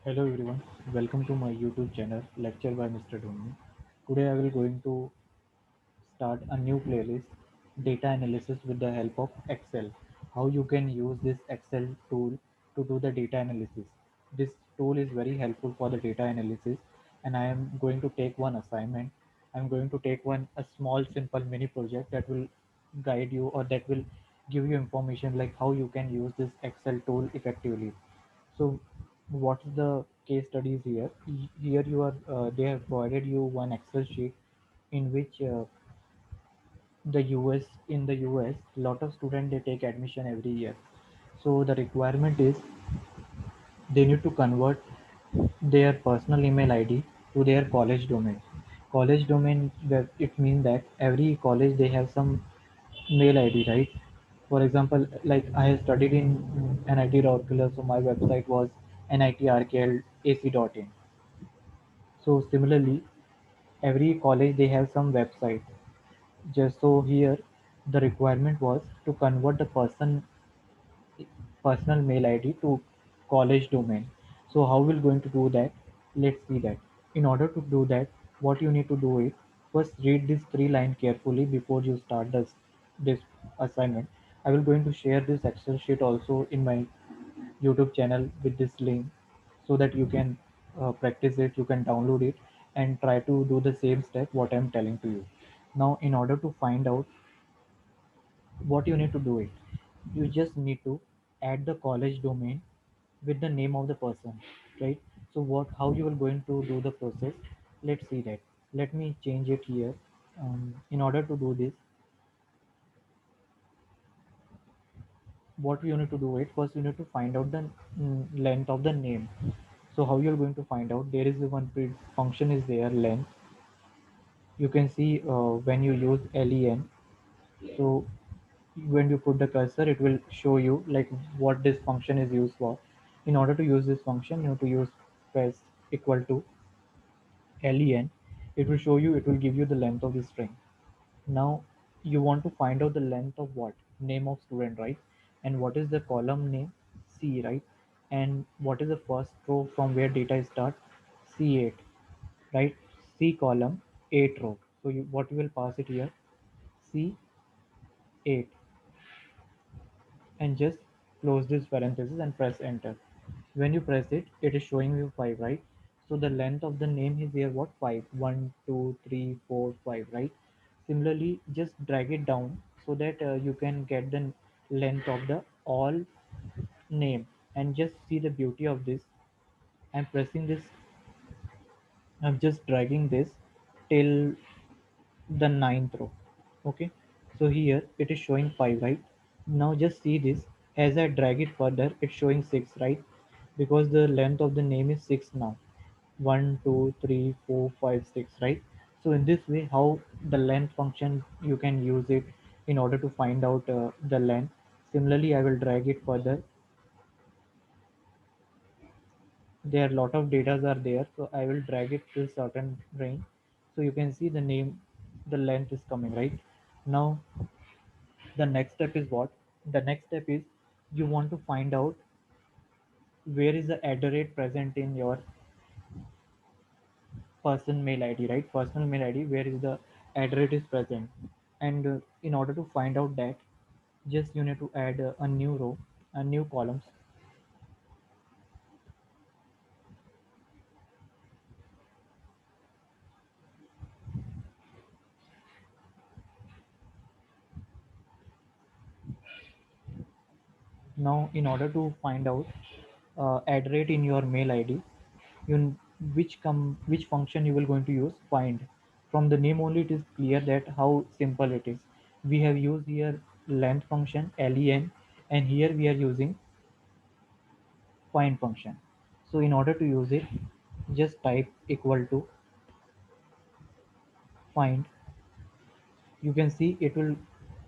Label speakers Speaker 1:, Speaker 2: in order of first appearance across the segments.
Speaker 1: Hello everyone, welcome to my YouTube channel Lecture by Mr. Dhoni. Today I will going to start a new playlist, data analysis with the help of Excel. How you can use this Excel tool to do the data analysis. This tool is very helpful for the data analysis, and I am going to take one assignment. I'm going to take one a small simple mini project that will guide you or that will give you information like how you can use this Excel tool effectively. So what's the case studies here? Here you are they have provided you one Excel sheet in which the US in the US lot of students they take admission every year. So the requirement is they need to convert their personal email ID to their college domain. College domain that it means that every college they have some mail ID, right? For example, like I have studied in NIT Rourkela, so my website was nitrklac.in. So similarly, every college they have some website. Just so here, the requirement was to convert the personal mail ID to college domain. So how we're going to do that? Let's see that. In order to do that, what you need to do is first read this three line carefully before you start this assignment. I will going to share this Excel sheet also in my YouTube channel with this link so that you can practice it, you can download it and try to do the same step what I'm telling to you. Now, in order to find out what you need to do it, you just need to add the college domain with the name of the person, right? So what how you are going to do the process, let's see that. Let me change it here. In order to do this, what you need to do it first, you need to find out the length of the name. So how you're going to find out, there is one function is there, length. You can see when you use len, so when you put the cursor it will show you like what this function is used for. In order to use this function, you have to use press equal to len. It will show you, it will give you the length of the string. Now you want to find out the length of what? Name of student, right? And what is the column name? C, right? And what is the first row from where data start? C8, right? C column, 8 row. So what you will pass it here? C8 and just close this parenthesis and press enter. When you press it, it is showing you 5, right? So the length of the name is here what? 5. 1, 2, 3, 4, 5, right? Similarly, just drag it down so that you can get the length of the all name. And just see the beauty of this. I'm pressing this, I'm just dragging this till the ninth row. Okay, so here it is showing 5, right? Now just see this, as I drag it further it's showing 6, right? Because the length of the name is 6 now. 1, 2, 3, 4, 5, 6, right? So in this way how the length function you can use it in order to find out the length. Similarly, I will drag it further. There are a lot of datas are there, so I will drag it to a certain range, so you can see the name, the length is coming, right? Now the next step is what? The next step is you want to find out where is the rate present in your person mail id, right? Personal mail id, where is the rate is present. And in order to find out that, just you need to add a new row, a new columns. Now in order to find out rate in your mail id, you which function you will going to use? Find. From the name only it is clear that how simple it is. We have used here length function, len, and here we are using find function. So in order to use it, just type equal to find. You can see it will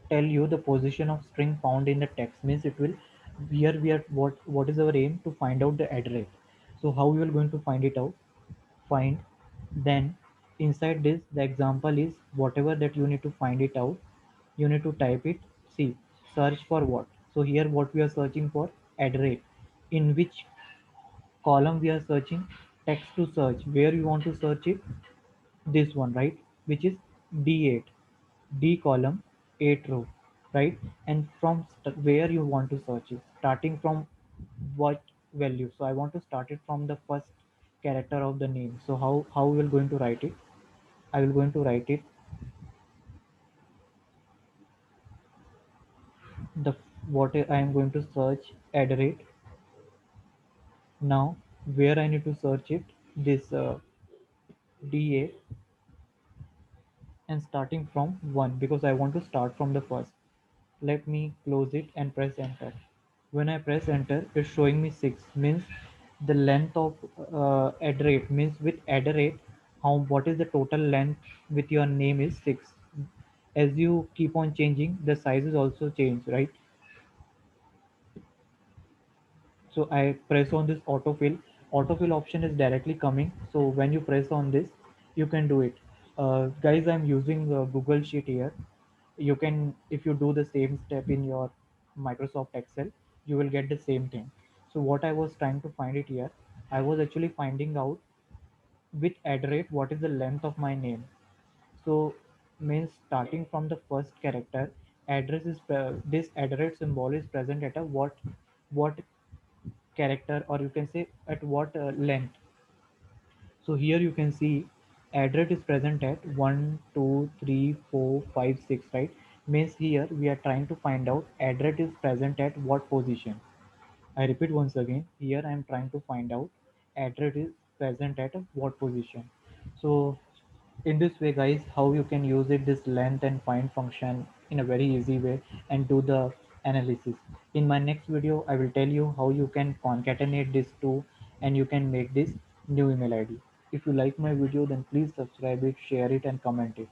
Speaker 1: tell you the position of string found in the text, means it will, here we are, what is our aim? To find out the address. So how we are going to find it out? Find. Then inside this the example is whatever that you need to find it out, you need to type it. See, search for what? So here what we are searching for? Address. In which column we are searching, text to search, where you want to search it, this one, right, which is D8, D column, 8 row, right? And from where you want to search it, starting from what value. So I want to start it from the first character of the name. So how we will going to write it? I will going to write it, the what I am going to search at the rate. Now where I need to search it, this DA, and starting from 1 because I want to start from the first. Let me close it and press enter. When I press enter, it's showing me 6, means the length of add rate, means with add rate, how what is the total length with your name is 6. As you keep on changing, the sizes also change, right? So I press on this autofill. Autofill option is directly coming, so when you press on this, you can do it. Guys, I'm using Google Sheet here. You can, if you do the same step in your Microsoft Excel, you will get the same thing. So what I was trying to find it here, I was actually finding out with add rate what is the length of my name. So means starting from the first character, address is this add rate symbol is present at a what character, or you can say at what length. So here you can see address is present at 1 2 3 4 5 6, right? Means here we are trying to find out address is present at what position. I repeat once again, here I am trying to find out address is present at what position. So in this way, guys, how you can use it, this length and find function, in a very easy way, and do the analysis. In my next video, I will tell you how you can concatenate these two and you can make this new email ID. If you like my video, then please subscribe it, share it, and comment it.